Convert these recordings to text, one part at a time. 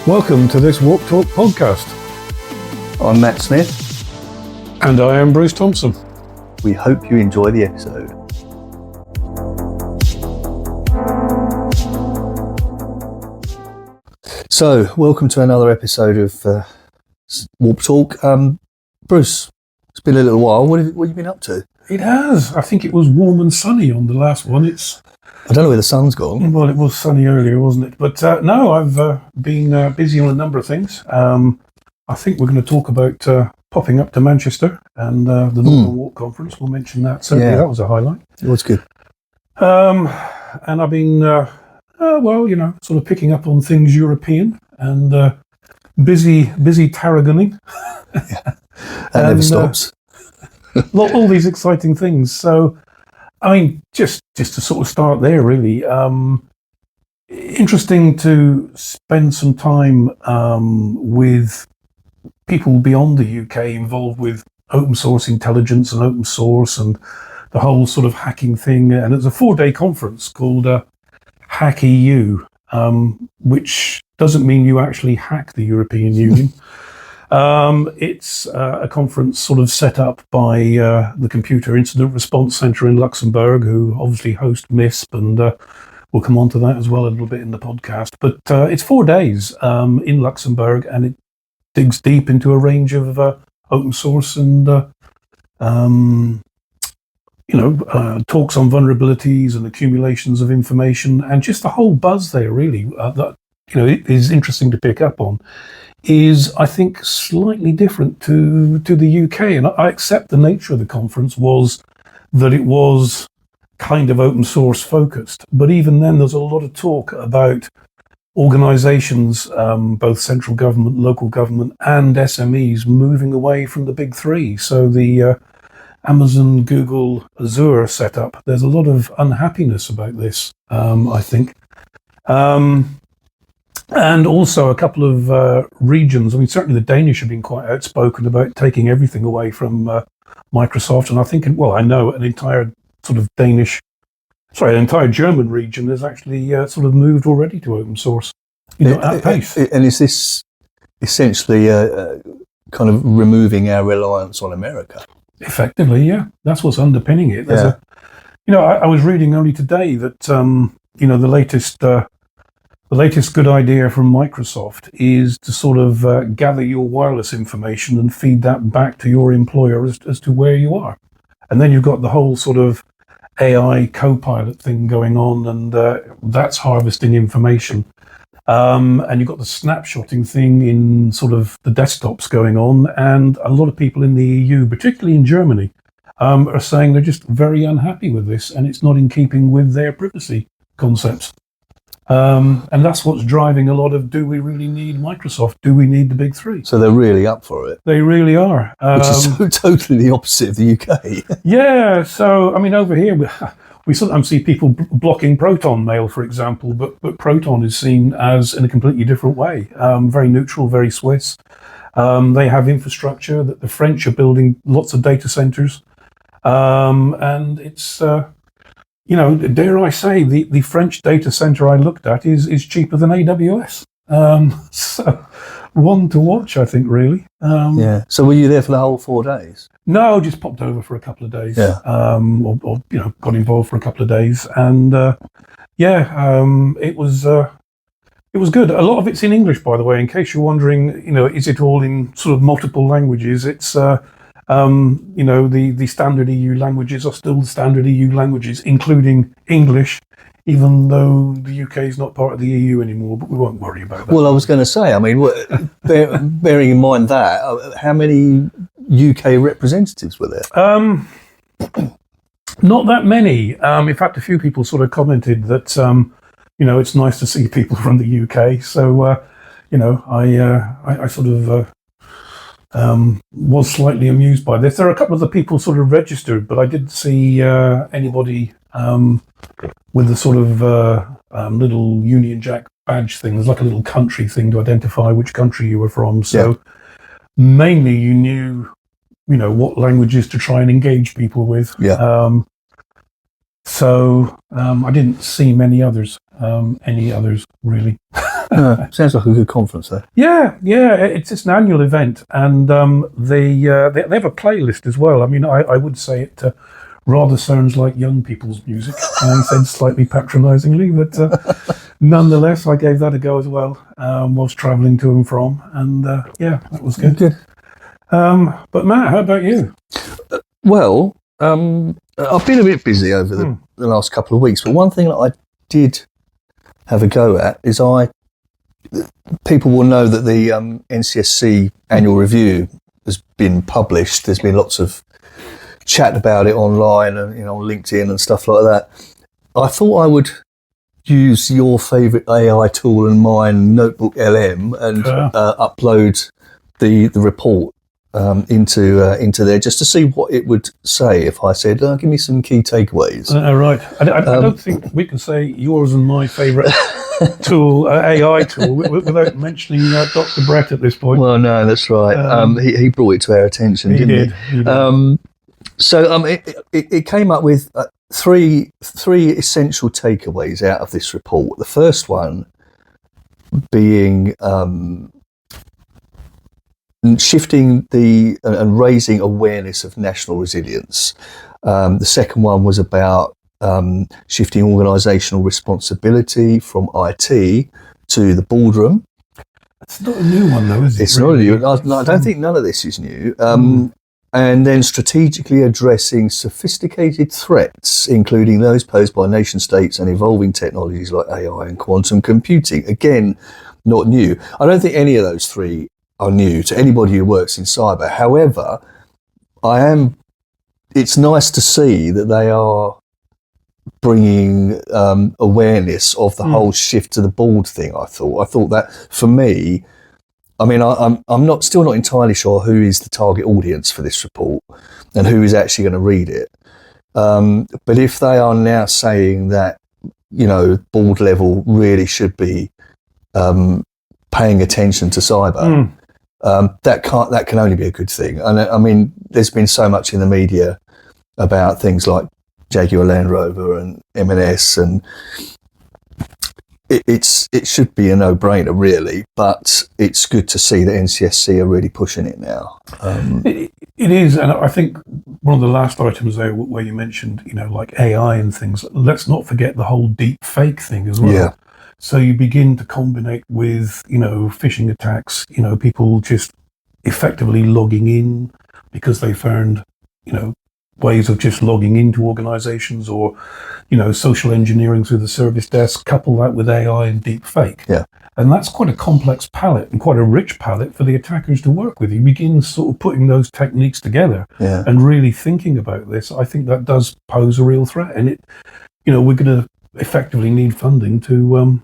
Welcome to this Walk Talk podcast. I'm Matt Smith. And I am Bruce Thompson. We hope you enjoy the episode. So, welcome to another episode of Walk Talk. Bruce, it's been a little while. What have you been up to? It has. I think it was warm and sunny on the last one. I don't know where the sun's gone. Well, it was sunny earlier, wasn't it? But no, I've been busy on a number of things. I think we're going to talk about popping up to Manchester and the Northern Walk Conference. We'll mention that. Certainly, that was a highlight. It was good. And I've been, sort of picking up on things European and busy tarragoning. That never stops. All these exciting things. So, I mean, just to sort of start there, really, interesting to spend some time with people beyond the UK involved with open source intelligence and open source and the whole sort of hacking thing. And it's a 4-day conference called Hack EU, which doesn't mean you actually hack the European Union. It's a conference sort of set up by the Computer Incident Response Centre in Luxembourg, who obviously host MISP, and we'll come on to that as well a little bit in the podcast. But it's 4 days in Luxembourg, and it digs deep into a range of open source and talks on vulnerabilities and accumulations of information, and just the whole buzz there really that it is interesting to pick up on. Is, I think, slightly different to the UK. And I accept the nature of the conference was that it was kind of open source focused. But even then, there's a lot of talk about organizations, both central government, local government, and SMEs moving away from the big three. So the Amazon, Google, Azure setup, there's a lot of unhappiness about this, I think. And also a couple of regions. I mean, certainly the Danish have been quite outspoken about taking everything away from Microsoft. And I think, I know an entire German region has actually sort of moved already to open source, at pace. And is this essentially kind of removing our reliance on America? Effectively, yeah. That's what's underpinning it. I was reading only today that, the latest good idea from Microsoft is to sort of gather your wireless information and feed that back to your employer as to where you are. And then you've got the whole sort of AI co-pilot thing going on, and that's harvesting information. And you've got the snapshotting thing in sort of the desktops going on. And a lot of people in the EU, particularly in Germany, are saying they're just very unhappy with this, and it's not in keeping with their privacy concepts. And that's what's driving a lot of, do we really need Microsoft? Do we need the big three? So they're really up for it. They really are. Which is so totally the opposite of the UK. Yeah, so, I mean, over here, we sometimes see people blocking Proton Mail, for example, but Proton is seen as in a completely different way. Very neutral, very Swiss. They have infrastructure that the French are building lots of data centers. And it's... dare I say, the French data center I looked at is cheaper than AWS. So one to watch, I think, really. Yeah. So were you there for the whole 4 days? No, just popped over for a couple of days. Yeah. Got involved for a couple of days, and it was good. A lot of it's in English, by the way. In case you're wondering, is it all in sort of multiple languages? It's the standard EU languages are still the standard EU languages, including English, even though the UK is not part of the EU anymore, but we won't worry about that. Well, I was going to say, I mean, bearing in mind that, how many UK representatives were there? Not that many. In fact, a few people sort of commented that, it's nice to see people from the UK. So, I sort of... was slightly amused by this. There are a couple of the people sort of registered, but I didn't see anybody with the sort of little Union Jack badge thing. There's like a little country thing to identify which country you were from. So mainly you knew, what languages to try and engage people with. Yeah. So I didn't see any others really. Sounds like a good conference, though. Yeah, it's an annual event, and they have a playlist as well. I mean, I would say it rather sounds like young people's music, and said slightly patronisingly, but nonetheless, I gave that a go as well. Was travelling to and from, and that was good. Good. But Matt, how about you? Well, I've been a bit busy over the last couple of weeks, but one thing that I did have a go at is people will know that the NCSC annual review has been published. There's been lots of chat about it online and on LinkedIn and stuff like that. I thought I would use your favourite AI tool and mine, Notebook LM, and upload the report into there just to see what it would say if I said, give me some key takeaways. Right. I don't think we can say yours and my favourite tool, AI tool, without mentioning Dr. Brett at this point. Well, no, that's right. He brought it to our attention, didn't he? He did. So it came up with three essential takeaways out of this report. The first one being shifting and raising awareness of national resilience. The second one was about shifting organisational responsibility from IT to the boardroom. It's not a new one, though, is it? It's really? Not new. I don't think none of this is new. And then strategically addressing sophisticated threats, including those posed by nation states and evolving technologies like AI and quantum computing. Again, not new. I don't think any of those three are new to anybody who works in cyber. However, it's nice to see that they are bringing awareness of the whole shift to the board thing. I thought that for me, I mean, I'm still not entirely sure who is the target audience for this report and who is actually going to read it. But if they are now saying that, board level really should be paying attention to cyber, that can only be a good thing. And I mean, there's been so much in the media about things like Jaguar Land Rover and M&S, and it should be a no-brainer, really. But it's good to see that NCSC are really pushing it now. It is, and I think one of the last items there where you mentioned, like AI and things. Let's not forget the whole deep fake thing as well. Yeah. So you begin to combine with, phishing attacks, people just effectively logging in because they found, ways of just logging into organizations or, social engineering through the service desk, couple that with AI and deep fake. Yeah. And that's quite a complex palette and quite a rich palette for the attackers to work with. You begin sort of putting those techniques together and really thinking about this. I think that does pose a real threat. And we're going to effectively need funding to,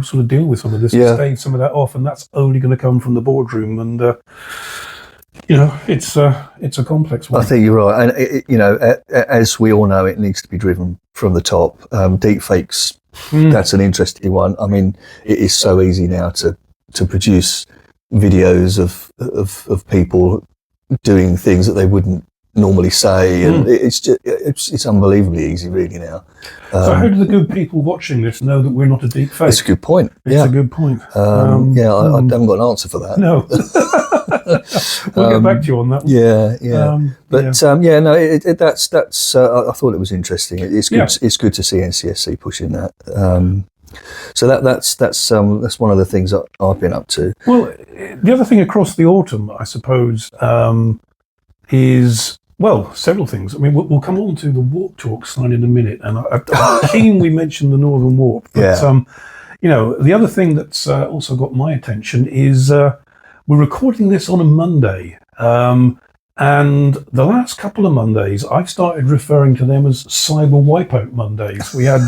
sort of deal with some of this and stave some of that off. And that's only going to come from the boardroom. And, it's a complex one. I think you're right. And, as we all know, it needs to be driven from the top. Deep fakes, that's an interesting one. I mean, it is so easy now to produce videos of people doing things that they wouldn't normally say, and it's unbelievably easy really now. So how do the good people watching this know that we're not a deep fake? It's a good point. It's a good point. I haven't got an answer for that. No. We'll get back to you on that one. I thought it was interesting. It's good. It's good to see NCSC pushing that. So that's one of the things that I've been up to. Well, the other thing across the autumn, I suppose, is several things. I mean, we'll come on to the Warp Talk sign in a minute, and I'm keen we mentioned the Northern Warp. But the other thing that's also got my attention is we're recording this on a Monday, and the last couple of Mondays I've started referring to them as Cyber Wipeout Mondays. We had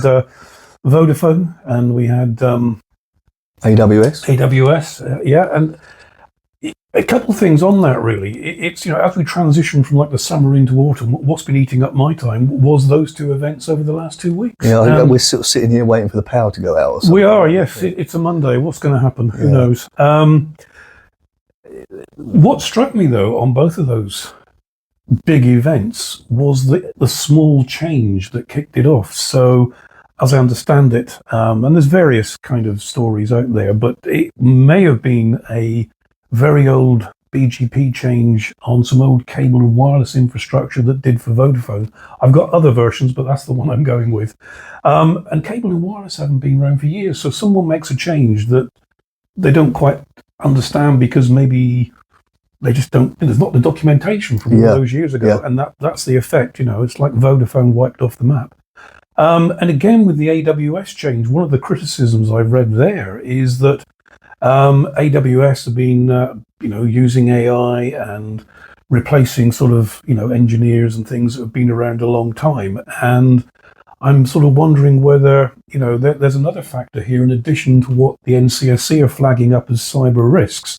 Vodafone and we had AWS, and a couple of things on that really. It's as we transition from like the summer into autumn, what's been eating up my time was those two events over the last 2 weeks. Yeah, we're sort of sitting here waiting for the power to go out or something. We are, yes. It's a Monday. What's going to happen? Who knows? What struck me though on both of those big events was the small change that kicked it off. So as I understand it, and there's various kind of stories out there, but it may have been a very old BGP change on some old cable and wireless infrastructure that did for Vodafone. I've got other versions, but that's the one I'm going with. And cable and wireless haven't been around for years, so someone makes a change that they don't quite understand because maybe they just don't. There's not the documentation from all those years ago, and that's the effect. It's like Vodafone wiped off the map. And again, with the AWS change, one of the criticisms I've read there is that AWS have been, using AI and replacing sort of, engineers and things that have been around a long time. And I'm sort of wondering whether, there's another factor here in addition to what the NCSC are flagging up as cyber risks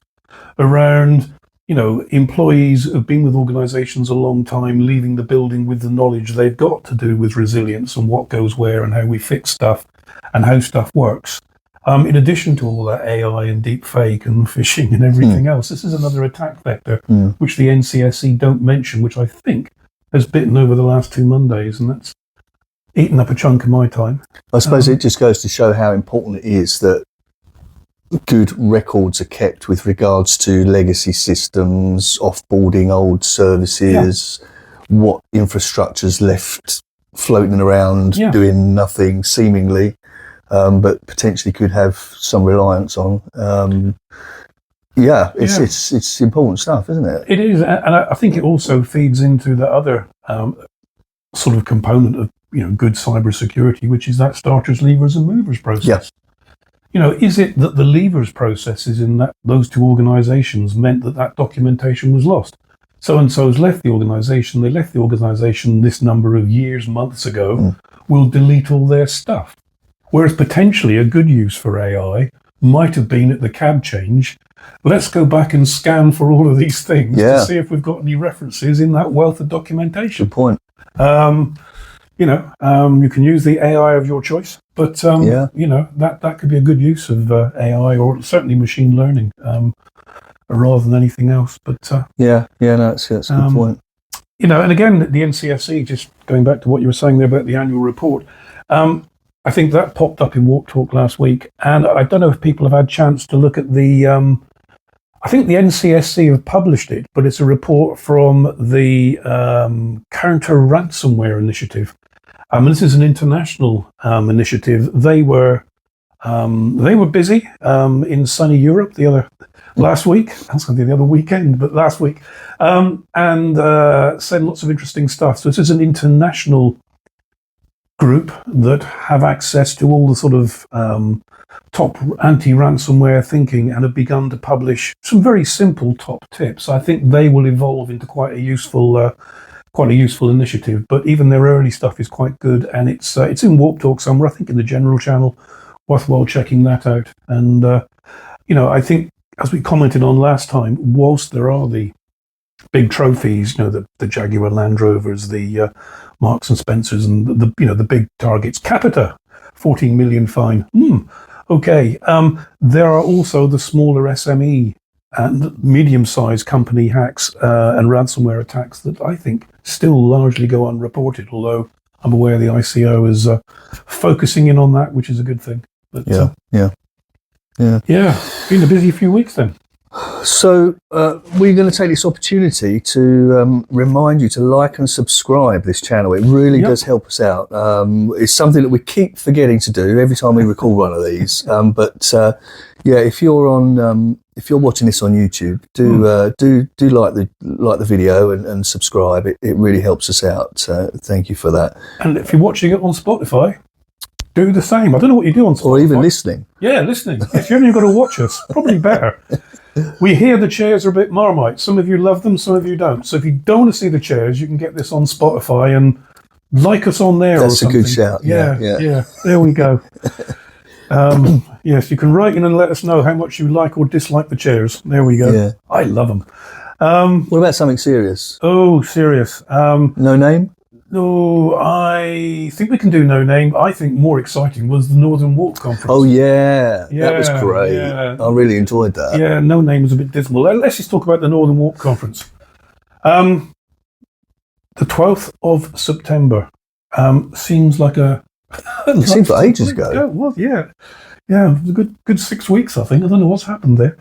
around, employees who've been with organizations a long time, leaving the building with the knowledge they've got to do with resilience and what goes where and how we fix stuff and how stuff works. In addition to all that AI and deep fake and phishing and everything else, this is another attack vector, which the NCSC don't mention, which I think has bitten over the last 2 Mondays, and that's eaten up a chunk of my time. I suppose it just goes to show how important it is that good records are kept with regards to legacy systems, offboarding old services, what infrastructure's left floating around doing nothing seemingly, but potentially could have some reliance on. It's important stuff, isn't it? It is, and I think it also feeds into the other sort of component of good cybersecurity, which is that starters, levers, and movers process. Is it that the levers processes in those two organizations meant that documentation was lost? So-and-so's left the organization, they left the organization this number of years, months ago, will delete all their stuff. Whereas potentially a good use for AI might have been at the cab change, let's go back and scan for all of these things to see if we've got any references in that wealth of documentation. Good point. You can use the AI of your choice, but that could be a good use of AI or certainly machine learning rather than anything else. But that's a good point. And again, the NCSC, just going back to what you were saying there about the annual report, I think that popped up in Walk Talk last week, and I don't know if people have had a chance to look at the. I think the NCSC have published it, but it's a report from the Counter Ransomware Initiative. This is an international initiative. They were busy in sunny Europe last week. I was going to say the other weekend, but last week, and said lots of interesting stuff. So this is an international group that have access to all the sort of top anti-ransomware thinking and have begun to publish some very simple top tips. I think they will evolve into quite a useful initiative. But even their early stuff is quite good, and it's in Warp Talk somewhere. I think in the general channel, worthwhile checking that out. And I think as we commented on last time, whilst there are the big trophies, the Jaguar Land Rovers, the Marks and Spencers, and the big targets, Capita, 14 million fine. Okay. There are also the smaller SME and medium-sized company hacks and ransomware attacks that I think still largely go unreported, although I'm aware the ICO is focusing in on that, which is a good thing. But, been a busy few weeks then. So we're going to take this opportunity to remind you to like and subscribe this channel. It really does help us out. It's something that we keep forgetting to do every time we record one of these. If you're watching this on YouTube, do like the video and subscribe. It really helps us out. Thank you for that. And if you're watching it on Spotify, do the same. I don't know what you do on Spotify. Or even listening. Yeah, listening. If you haven't got to watch us, probably better. We hear the chairs are a bit Marmite. Some of you love them, some of you don't. So if you don't want to see the chairs, you can get this on Spotify and like us on there. That's or something. A good shout. Yeah. There we go. Yes, you can write in and let us know how much you like or dislike the chairs. There we go. Yeah. I love them. What about something serious? Oh, serious. No name? No, I think we can do no name. I think more exciting was the Northern Walk Conference. Oh, yeah. That was great. Yeah. I really enjoyed that. Yeah, no name was a bit dismal. Let's just talk about the Northern Walk Conference. The 12th of September seems like a It seems like ages ago. Yeah, it was, yeah. Yeah, it was a good 6 weeks, I think. I don't know what's happened there.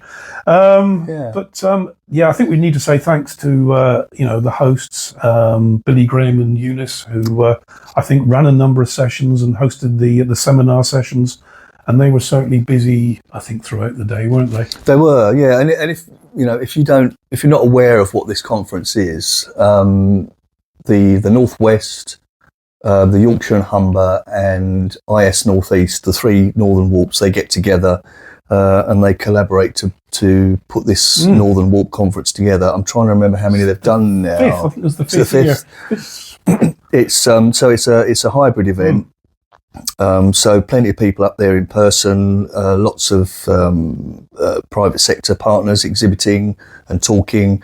But I think we need to say thanks to the hosts, Billy Graham and Eunice, who I think ran a number of sessions and hosted the seminar sessions, and they were certainly busy, I think, throughout the day, weren't they? They were, yeah. And if you're not aware of what this conference is, the Northwest, the Yorkshire and Humber, and IS Northeast, the three Northern Warps, they get together and they collaborate to put this Northern Warp conference together. I'm trying to remember how many they've done now. Fifth, I think it was the fifth. Yeah. It's a hybrid event. So plenty of people up there in person, lots of private sector partners exhibiting and talking,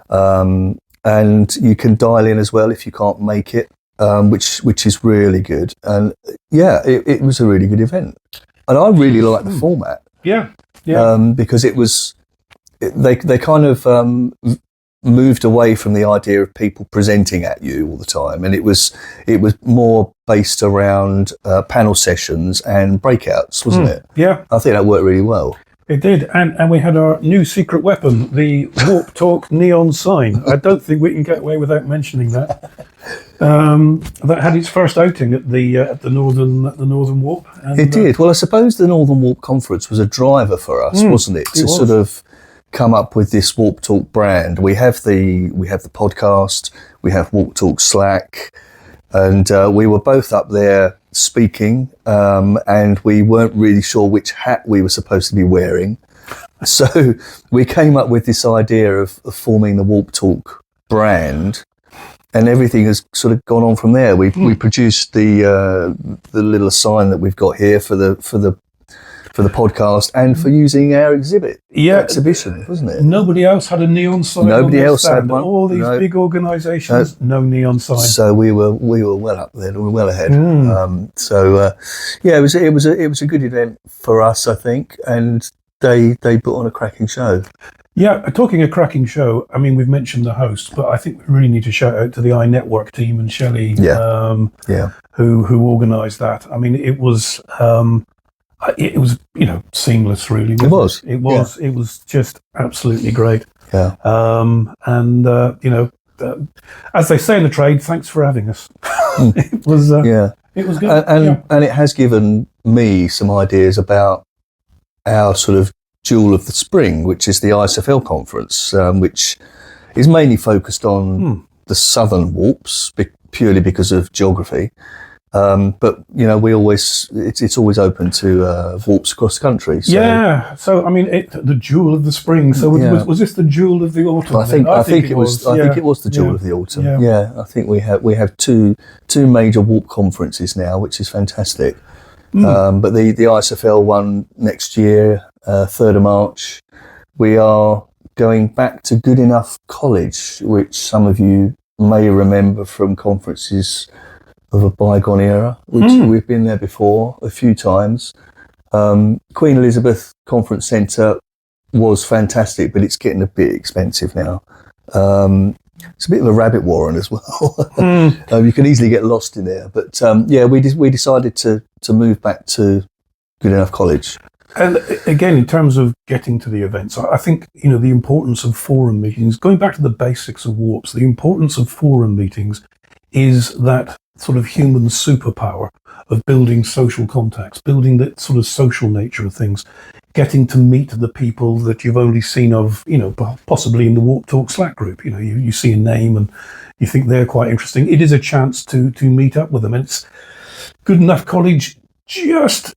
and you can dial in as well if you can't make it. Which is really good, and it was a really good event, and I really liked the format. Because they kind of moved away from the idea of people presenting at you all the time, and it was more based around panel sessions and breakouts, wasn't it? Yeah, I think that worked really well. It did, and we had our new secret weapon, the Warp Talk neon sign. I don't think we can get away without mentioning that. That had its first outing at the Northern Warp. And, it did. Well, I suppose the Northern Warp Conference was a driver for us, wasn't it? To sort of come up with this Warp Talk brand. We have the podcast, we have Warp Talk Slack, and we were both up there speaking, and we weren't really sure which hat we were supposed to be wearing. So we came up with this idea of forming the Warp Talk brand, and everything has sort of gone on from there. We produced the little sign that we've got here for the podcast and for using our exhibition, wasn't it? Nobody else had a neon sign. Nobody else had one. All these big organisations, no neon sign. So we were well up there. We were well ahead. It was a good event for us, I think, and they put on a cracking show. Yeah, talking a cracking show, I mean, we've mentioned the host, but I think we really need to shout out to the iNetwork team and Shelley, who organised that. I mean, it was seamless, really. It was. It was just absolutely great. Yeah. As they say in the trade, thanks for having us. It was good. And it has given me some ideas about our sort of jewel of the spring, which is the ISFL conference, which is mainly focused on the southern warps, purely because of geography. But we always it's always open to warps across the country. So. Yeah. So I mean, the jewel of the spring. So was this the jewel of the autumn? I think it was the jewel of the autumn. Yeah. I think we have two major warp conferences now, which is fantastic. But the ISFL one next year, 3rd of March, we are going back to Good Enough College, which some of you may remember from conferences of a bygone era, which we've been there before a few times. Queen Elizabeth Conference Centre was fantastic, but it's getting a bit expensive now. It's a bit of a rabbit warren as well. You can easily get lost in there. But we decided to move back to Good Enough College. And again, in terms of getting to the events, I think, the importance of forum meetings, going back to the basics of warps, the importance of forum meetings is that sort of human superpower of building social contacts, building that sort of social nature of things, getting to meet the people that you've only seen of, possibly in the Warp Talk Slack group. You see a name and you think they're quite interesting. It is a chance to meet up with them. And it's Good Enough College, just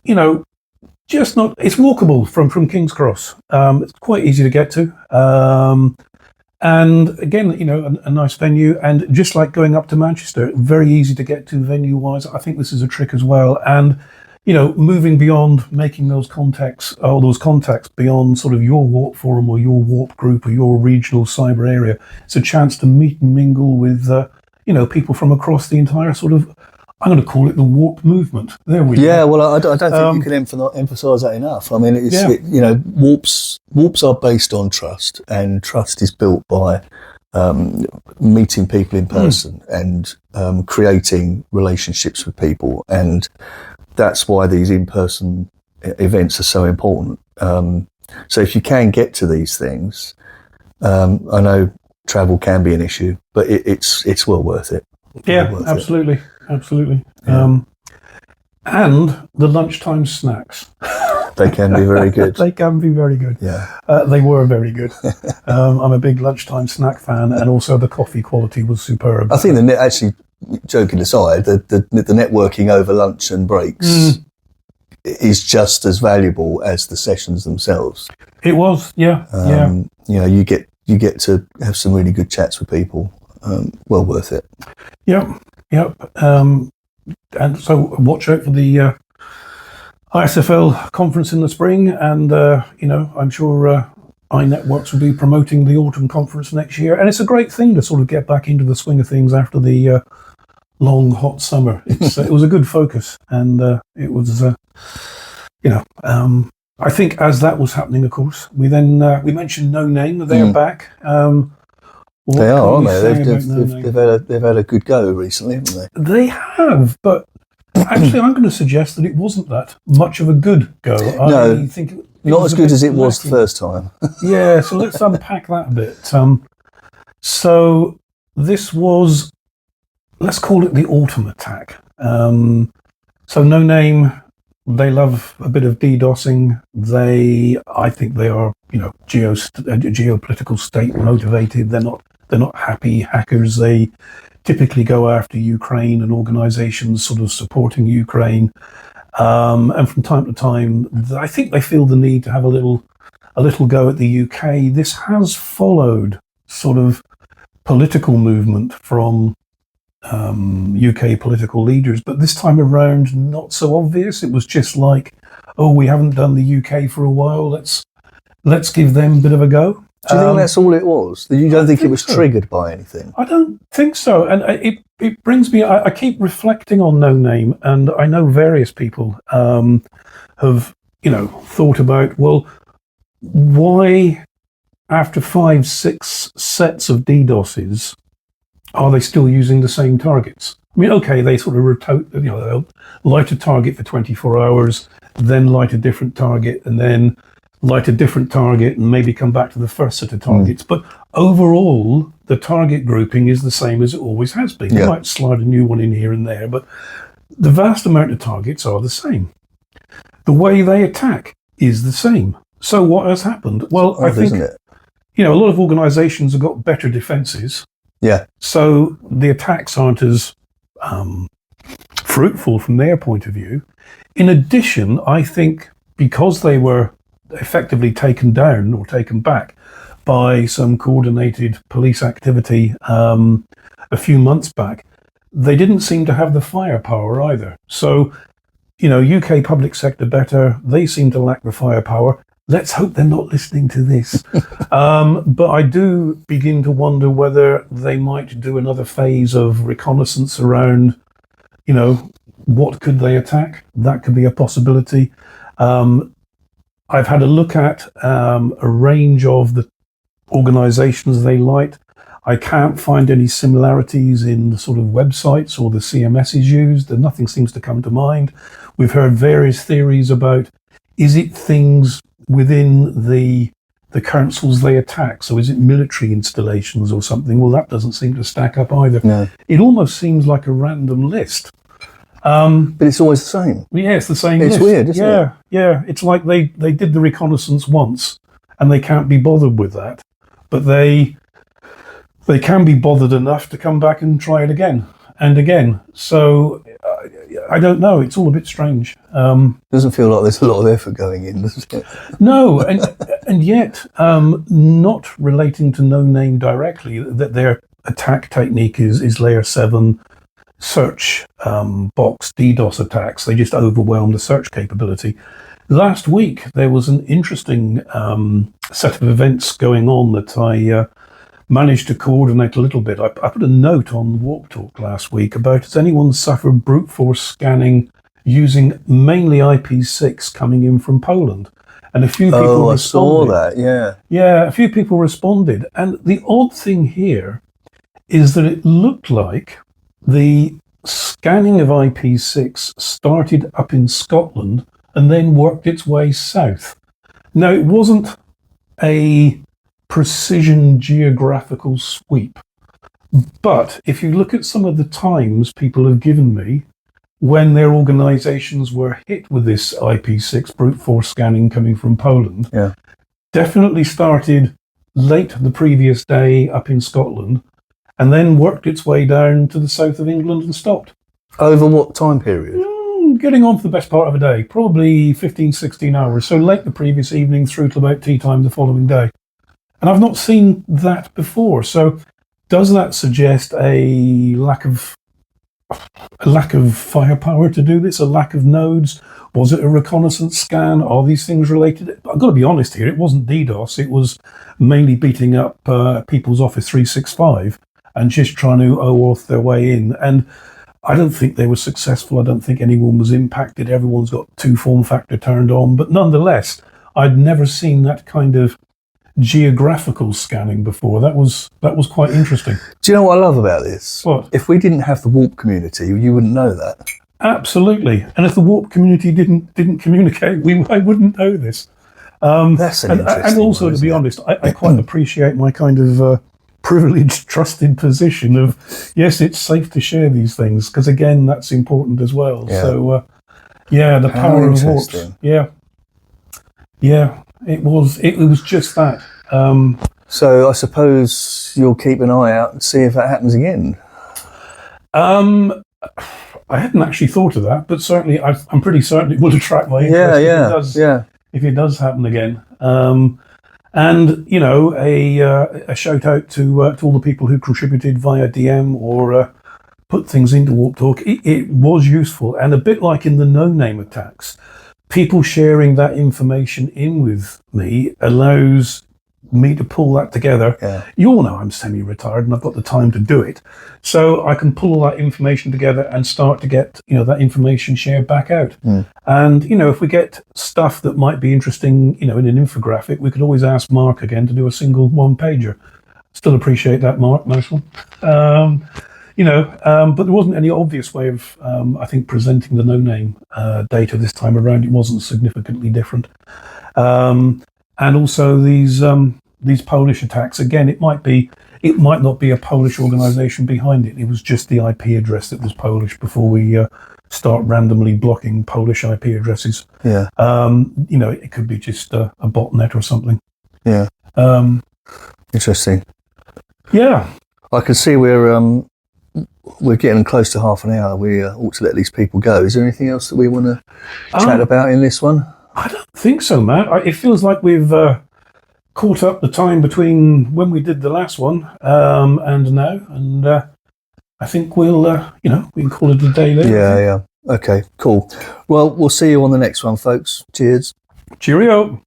not, it's walkable from King's Cross. It's quite easy to get to. And again, a nice venue, and just like going up to Manchester, very easy to get to venue-wise. I think this is a trick as well. And, moving beyond making those contacts beyond sort of your warp forum or your warp group or your regional cyber area, it's a chance to meet and mingle with, people from across the entire sort of, I'm going to call it the warp movement. There we go. Yeah, well, I don't think you can emphasise that enough. I mean, warps are based on trust, and trust is built by meeting people in person and creating relationships with people, and that's why these in-person events are so important. So if you can get to these things, I know travel can be an issue, but it's well worth it. Absolutely. Yeah. And the lunchtime snacks. They can be very good. They can be very good. Yeah. They were very good. I'm a big lunchtime snack fan, and also the coffee quality was superb. I think actually, joking aside, the networking over lunch and breaks is just as valuable as the sessions themselves. It was, yeah. You know, you get to have some really good chats with people. Well worth it. Yep. And so watch out for the ISFL conference in the spring, and I'm sure iNetworks will be promoting the autumn conference next year, and it's a great thing to sort of get back into the swing of things after the long hot summer. It was a good focus, and it was I think as that was happening, of course, we mentioned No Name. They're back. They are, aren't they? They've had a good go recently, haven't they? They have, but actually, I'm going to suggest that it wasn't that much of a good go. No, I think it not was as good as it was lacking. the first time. Yeah, so let's unpack that a bit. So this was, let's call it the autumn attack. So No Name, they love a bit of DDoSing. I think they are, geopolitical state motivated. They're not happy hackers. They typically go after Ukraine and organizations sort of supporting Ukraine. And from time to time, I think they feel the need to have a little go at the UK. This has followed sort of political movement from UK political leaders, but this time around, not so obvious. It was just like, oh, we haven't done the UK for a while. Let's give them a bit of a go. Do you think that's all it was? You don't think it was triggered by anything? I don't think so. And it brings me, I keep reflecting on No Name, and I know various people have, thought about, well, why after 5-6 sets of DDoSes are they still using the same targets? I mean, okay, they sort of they'll light a target for 24 hours, then light a different target, and then light a different target, and maybe come back to the first set of targets. But overall, the target grouping is the same as it always has been. You might slide a new one in here and there, but the vast amount of targets are the same. The way they attack is the same. So what has happened? Well, I think, isn't it? a lot of organizations have got better defenses. Yeah. So the attacks aren't as fruitful from their point of view. In addition, I think because they were effectively taken down or taken back by some coordinated police activity a few months back, they didn't seem to have the firepower either. So, UK public sector better, they seem to lack the firepower. Let's hope they're not listening to this. But I do begin to wonder whether they might do another phase of reconnaissance around, what could they attack? That could be a possibility. I've had a look at a range of the organizations they light. I can't find any similarities in the sort of websites or the CMSs used, and nothing seems to come to mind. We've heard various theories about, is it things within the councils they attack? So is it military installations or something? Well, that doesn't seem to stack up either. No. It almost seems like a random list. But it's always the same. Yeah, it's the same It's list. weird, isn't it? Yeah. It's like they did the reconnaissance once and they can't be bothered with that. But they can be bothered enough to come back and try it again and again. So I don't know. It's all a bit strange. Doesn't feel like there's a lot of effort going in, does it? No, and yet not relating to No Name directly. That their attack technique is layer 7 search box DDoS attacks. They just overwhelm the search capability. Last week there was an interesting set of events going on that I managed to coordinate a little bit. I put a note on Warp Talk last week about, has anyone suffered brute force scanning using mainly IP6 coming in from Poland? and a few people Oh, I responded. saw that. Yeah. Yeah, a few people responded. And the odd thing here is that it looked like the scanning of IP6 started up in Scotland and then worked its way south. Now, it wasn't a precision geographical sweep, but if you look at some of the times people have given me when their organizations were hit with this IP6 brute force scanning coming from Poland, Yeah. definitely started late the previous day up in Scotland and then worked its way down to the south of England and stopped. Over what time period? Getting on for the best part of a day, probably 15, 16 hours. So late the previous evening through to about tea time the following day. And I've not seen that before. So does that suggest a lack of firepower to do this, a lack of nodes? Was it a reconnaissance scan? Are these things related? I've got to be honest here, it wasn't DDoS. It was mainly beating up people's Office 365 and just trying to OAuth their way in. And I don't think they were successful. I don't think anyone was impacted. Everyone's got two form factor turned on. But nonetheless, I'd never seen that kind of geographical scanning before. That was quite interesting. Do you know what I love about this? What? If we didn't have the warp community, you wouldn't know that. Absolutely. And if the warp community didn't communicate, I wouldn't know this. That's an interesting and also, one, to be isn't it? honest, I quite appreciate my kind of privileged, trusted position of, yes, it's safe to share these things, because again, that's important as well. Yeah. So, the How power of warps. interesting. Yeah, it was just that. So I suppose you'll keep an eye out and see if that happens again. I hadn't actually thought of that, but certainly I'm pretty certain it will attract my interest if it does happen again. And a shout out to all the people who contributed via DM or put things into Warp Talk. It was useful, and a bit like in the no-name attacks, people sharing that information in with me allows me to pull that together. Yeah. You all know I'm semi-retired and I've got the time to do it, so I can pull all that information together and start to get that information shared back out. And if we get stuff that might be interesting, in an infographic, we could always ask Mark again to do a single one-pager. Still appreciate that, Mark. Nice one. But there wasn't any obvious way of, I think, presenting the no-name data this time around. It wasn't significantly different. And also these Polish attacks. Again, it might not be a Polish organization behind it. It was just the IP address that was Polish before we start randomly blocking Polish IP addresses. Yeah. It could be just a botnet or something. Yeah. Interesting. Yeah. I can see we're getting close to half an hour. We ought to let these people go. Is there anything else that we want to chat about in this one? I don't think so, Matt. It feels like we've caught up the time between when we did the last one and now, and I think we'll, we can call it a day later. Yeah. Okay, cool. Well, we'll see you on the next one, folks. Cheers. Cheerio.